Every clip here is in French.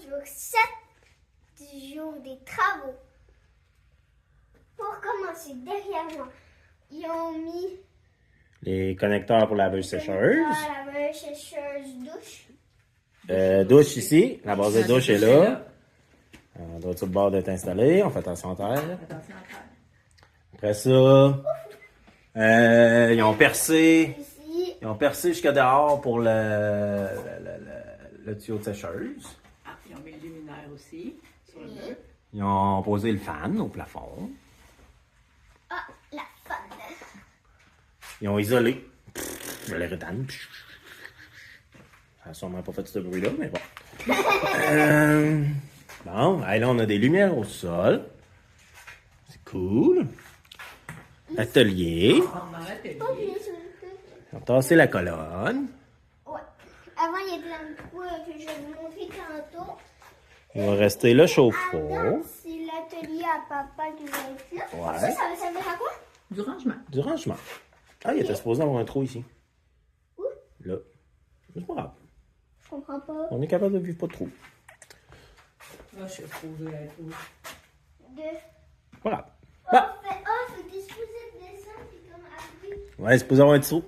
sur 7 jours des travaux. Pour commencer, derrière moi, ils ont mis Les connecteurs pour la laveuse-sécheuse. la laveuse-sécheuse douche. Douche ici. La base de douche est là. On doit sur le bord d'être installé. On fait attention à terre. Attention à terre. Après ça, ils ont percé. Ici, Ils ont percé jusqu'à dehors pour le tuyau de sécheuse. Ah, ils ont mis le luminaire aussi sur le mur. Ils ont posé le fan au plafond. ah, la fun. Ils ont isolé. Le rétane. Ça n'a sûrement pas fait ce bruit-là, mais bon. Bon, hey, là, on a des lumières au sol. C'est cool. Atelier. On rentre dans l'atelier. Pas bien sur le cul. Ils ont tassé la colonne. Ouais. Avant, il y a plein de trous que je vais vous montrer tantôt. Il va rester le Adam, chauffe-eau. c'est l'atelier à papa qui va être là. Ouais. Ça va servir à quoi? Du rangement. Du rangement. Ah, il était supposé avoir un trou ici. Où? Là. C'est pas grave. Je comprends pas. On est capable de vivre pas de trou. Ah, je suis posé la trousse. Deux. Pas grave. Oh, Bah. faut disposer de dessin puis comme après. Ouais, c'est supposé avoir un petit trou.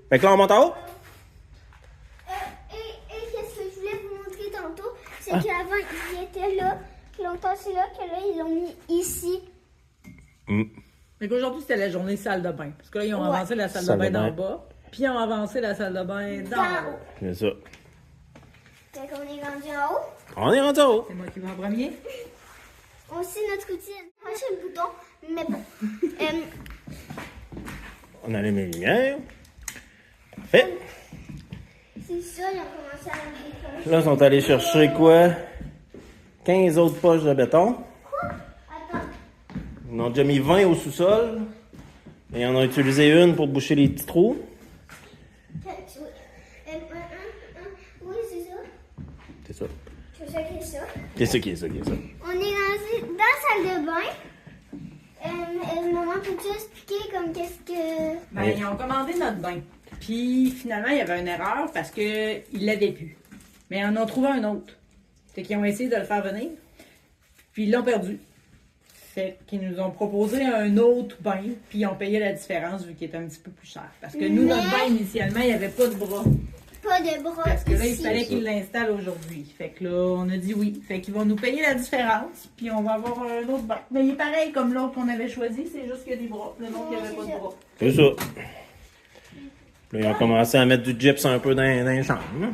Fait que là, on monte en haut. Et qu'est-ce que je voulais vous montrer tantôt, c'est qu'avant ils étaient là, qu'ils l'ont tassé là, que là ils l'ont mis ici. Mais qu'aujourd'hui, c'était la journée salle de bain. Parce que là, ils ont Ouais. avancé la salle de Salle bain de d'en bain. bas. Puis ils ont avancé la salle de bain d'en haut. C'est ça. Fait qu'on est rendu en haut. On est rendu en haut. C'est moi qui vais en premier. On sait notre routine. Moi j'ai le bouton, mais bon. On allume les lumières. Parfait. C'est ça, ils ont commencé à enlever comme ça. Là, ils sont allés chercher quoi? 15 autres poches de béton. Attends, Ils en ont déjà mis 20 au sous-sol. Et ils en ont utilisé une pour boucher les petits trous. oui, c'est ça. C'est ça. C'est ça qui est ça. C'est ça qui est ça qui est ça. On est rendu dans la salle de bain. Maman, peux-tu expliquer comme qu'est-ce que... Ben, ils ont commandé notre bain. Puis finalement, il y avait une erreur parce qu'ils ne l'avaient plus. Mais ils en ont trouvé un autre. Fait qu'ils ont essayé de le faire venir. Puis ils l'ont perdu. Fait qu'ils nous ont proposé un autre bain. Puis ils ont payé la différence vu qu'il était un petit peu plus cher. Parce que nous, notre bain, initialement, il n'y avait pas de bras. Pas de bras Parce que là, il ici. fallait qu'ils l'installent aujourd'hui. Fait que là, on a dit oui. Fait qu'ils vont nous payer la différence. Puis on va avoir un autre bain. Mais il est pareil comme l'autre qu'on avait choisi. C'est juste qu'il y a des bras. Le nôtre, il n'y avait pas de bras. C'est ça. Puis là, ils ont commencé à mettre du gyps un peu dans les chambres. Hein.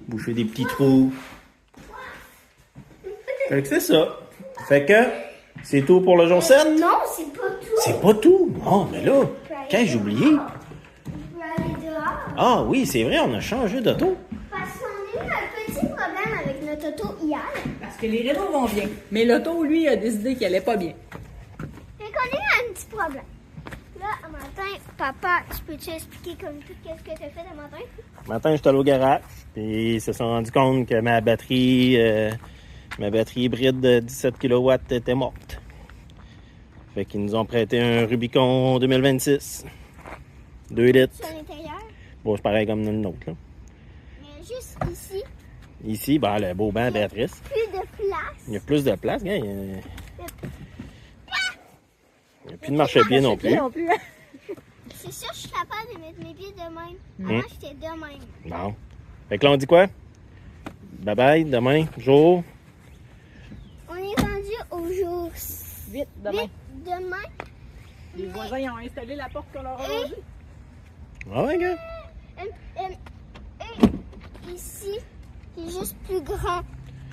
Boucher des petits trous. Fait que c'est ça. Fait que c'est tout pour le jour 7. Non, c'est pas tout. C'est pas tout. Non, mais là, quand j'ai oublié. On peut aller dehors. Ah oui, c'est vrai, on a changé d'auto. Parce qu'on a eu un petit problème avec notre auto hier. Parce que les rénaux vont bien. Mais l'auto, lui, a décidé qu'elle allait pas bien. Fait qu'on a eu un petit problème. Là, un matin, papa, tu peux-tu expliquer comme tout qu'est-ce que tu as fait un matin? Ce matin, j'étais allé au garage, puis ils se sont rendus compte que ma batterie hybride de 17 kW était morte. Fait qu'ils nous ont prêté un Rubicon 2026. 2 litres. Sur l'intérieur. Bon, c'est pareil comme le nôtre, là. Mais juste ici, Ici, ben, le beau banc Béatrice. plus de place. Il y a plus de place, gars. Il n'y a plus de marchepied non plus. C'est sûr, je suis capable de mettre mes pieds de même. Mm. Avant, j'étais de même. Non. Fait que là, on dit quoi? Bye bye, demain, jour. On est rendu au jour Vite, demain. 8 demain. Les voisins ils ont installé la porte qu'on leur a rangée. Ah ouais, gars. Et ici, c'est juste plus grand.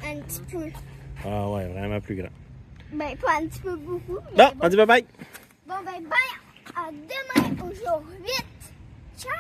Un petit peu. Ah ouais, vraiment plus grand. Ben, pas un petit peu beaucoup. Mais Bon, on dit bye bye. Bon, ben, bye. À demain au jour 8. Ciao!